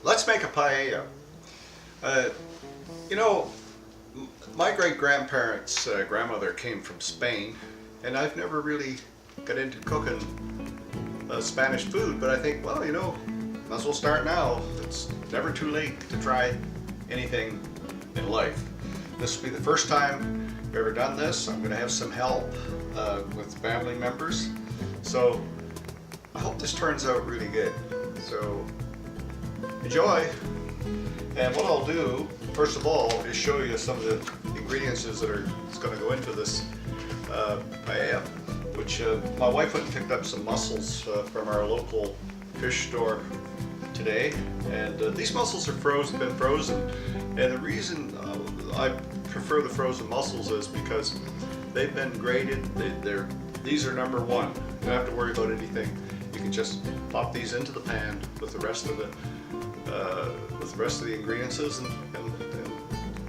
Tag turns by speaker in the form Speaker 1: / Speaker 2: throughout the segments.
Speaker 1: Let's make a paella. Uh, you know, my great-grandparents' grandmother came from Spain, and I've never really got into cooking Spanish food, but I think, well, might as well start now. It's never too late to try anything in life. This will be the first time I've ever done this. I'm going to have some help with family members, so I hope this turns out really good. So enjoy. And what I'll do, first of all, is show you some of the ingredients that are going to go into this paella, which my wife went and picked up some mussels from our local fish store today, and these mussels are been frozen, and the reason I prefer the frozen mussels is because they've been graded. These are number one. You don't have to worry about anything. You can just pop these into the pan with the rest of the ingredients, and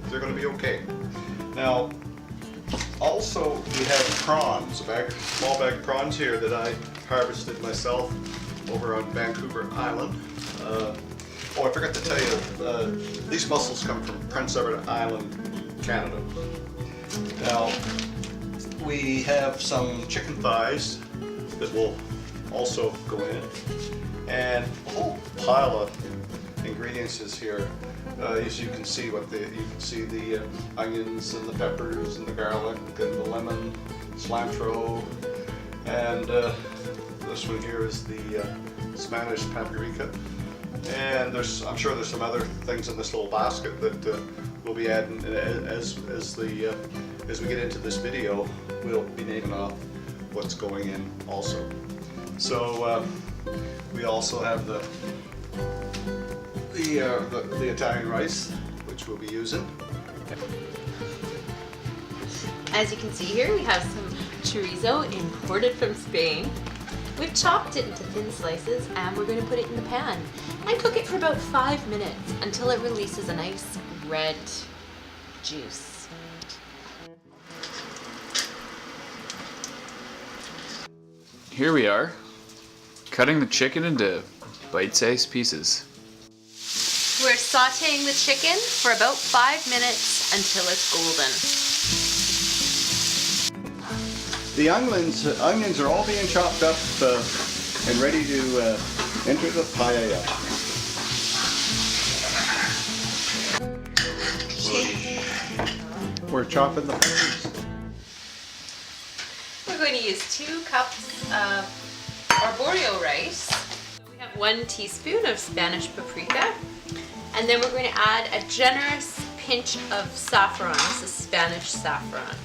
Speaker 1: they're going to be okay. Now, also we have prawns, a small bag of prawns here that I harvested myself over on Vancouver Island. Oh, I forgot to tell you, these mussels come from Prince Edward Island, Canada. Now, we have some chicken thighs that will also go in, and a whole pile of ingredients is here. As you can see, the onions and the peppers and the garlic and the lemon, cilantro, and this one here is the Spanish paprika. And I'm sure there's some other things in this little basket that we'll be adding as we get into this video. We'll be naming off what's going in also. So we also have the Italian rice, which we'll be using.
Speaker 2: As you can see here, we have some chorizo imported from Spain. We've chopped it into thin slices, and we're going to put it in the pan and cook it for about 5 minutes until it releases a nice red juice.
Speaker 3: Here we are, cutting the chicken into bite-sized pieces.
Speaker 2: We're sauteing the chicken for about 5 minutes until it's golden.
Speaker 1: The onions are all being chopped up and ready to enter the paella. We're chopping the peppers.
Speaker 2: We're going to use 2 cups of arborio rice. We have 1 teaspoon of Spanish paprika, and then we're going to add a generous pinch of saffron. This is Spanish saffron.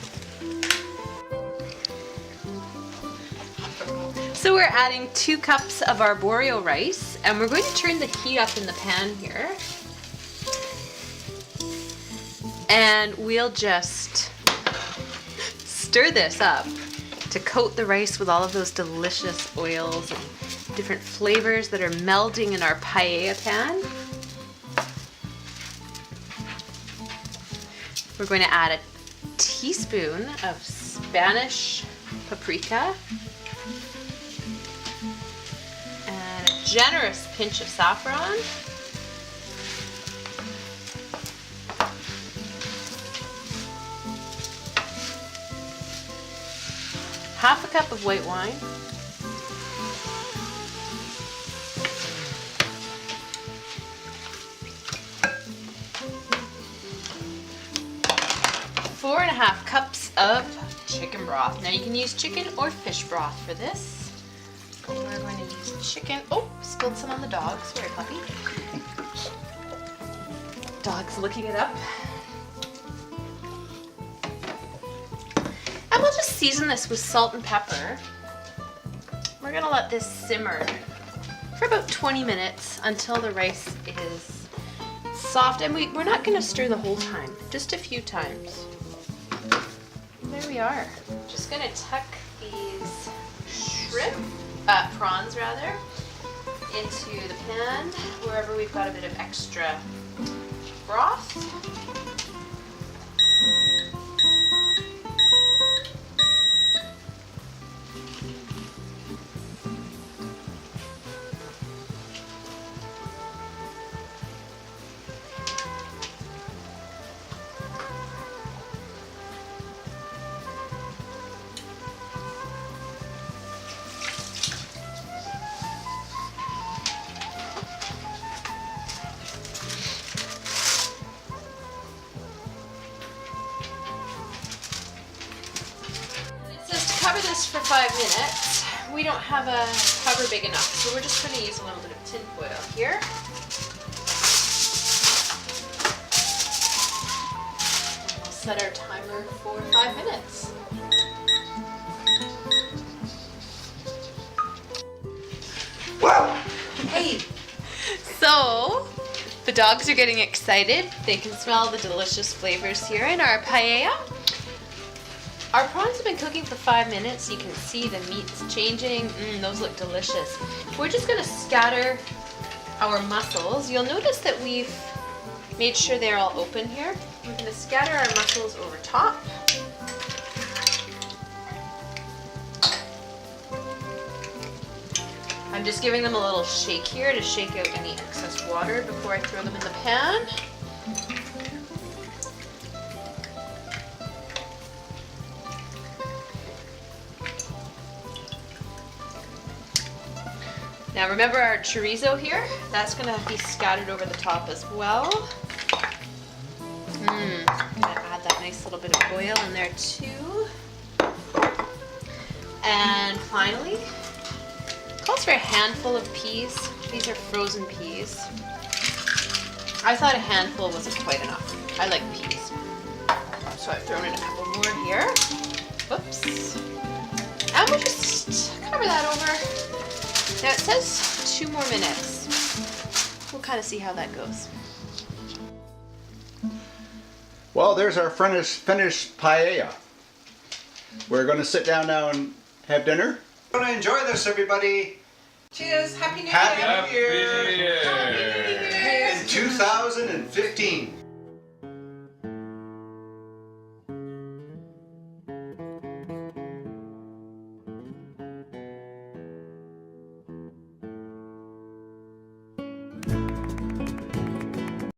Speaker 2: So we're adding 2 cups of arborio rice, and we're going to turn the heat up in the pan here. And we'll just stir this up to coat the rice with all of those delicious oils and different flavors that are melding in our paella pan. We're going to add a teaspoon of Spanish paprika and a generous pinch of saffron. Half a cup of white wine. 4.5 cups of chicken broth. Now you can use chicken or fish broth for this. We're going to use chicken. Oh, spilled some on the dog. Sorry, puppy. Dog's looking it up. And we'll just season this with salt and pepper. We're gonna let this simmer for about 20 minutes until the rice is soft, and we're not gonna stir the whole time, just a few times. There we are. Just gonna tuck these prawns rather, into the pan wherever we've got a bit of extra broth. cover this for 5 minutes. We don't have a cover big enough, so we're just going to use a little bit of tin foil here. And we'll set our timer for 5 minutes.
Speaker 1: Wow!
Speaker 2: Hey! So, the dogs are getting excited. They can smell the delicious flavors here in our paella. Our prawns have been cooking for 5 minutes. You can see the meat's changing. Those look delicious. We're just going to scatter our mussels. You'll notice that we've made sure they're all open here. We're going to scatter our mussels over top. I'm just giving them a little shake here to shake out any excess water before I throw them in the pan. Now remember our chorizo here? That's going to be scattered over the top as well. I'm going to add that nice little bit of oil in there too. And finally, calls for a handful of peas. These are frozen peas. I thought a handful wasn't quite enough. I like peas. So I've thrown in a couple more here. Whoops. And we'll just cover that over. Now it says 2 more minutes. We'll kind of see how that goes.
Speaker 1: Well, there's our finished paella. We're going to sit down now and have dinner. We're going to enjoy this, everybody.
Speaker 4: Cheers. Happy New Year.
Speaker 1: Happy New Year.
Speaker 3: Happy New Year.
Speaker 1: In 2015.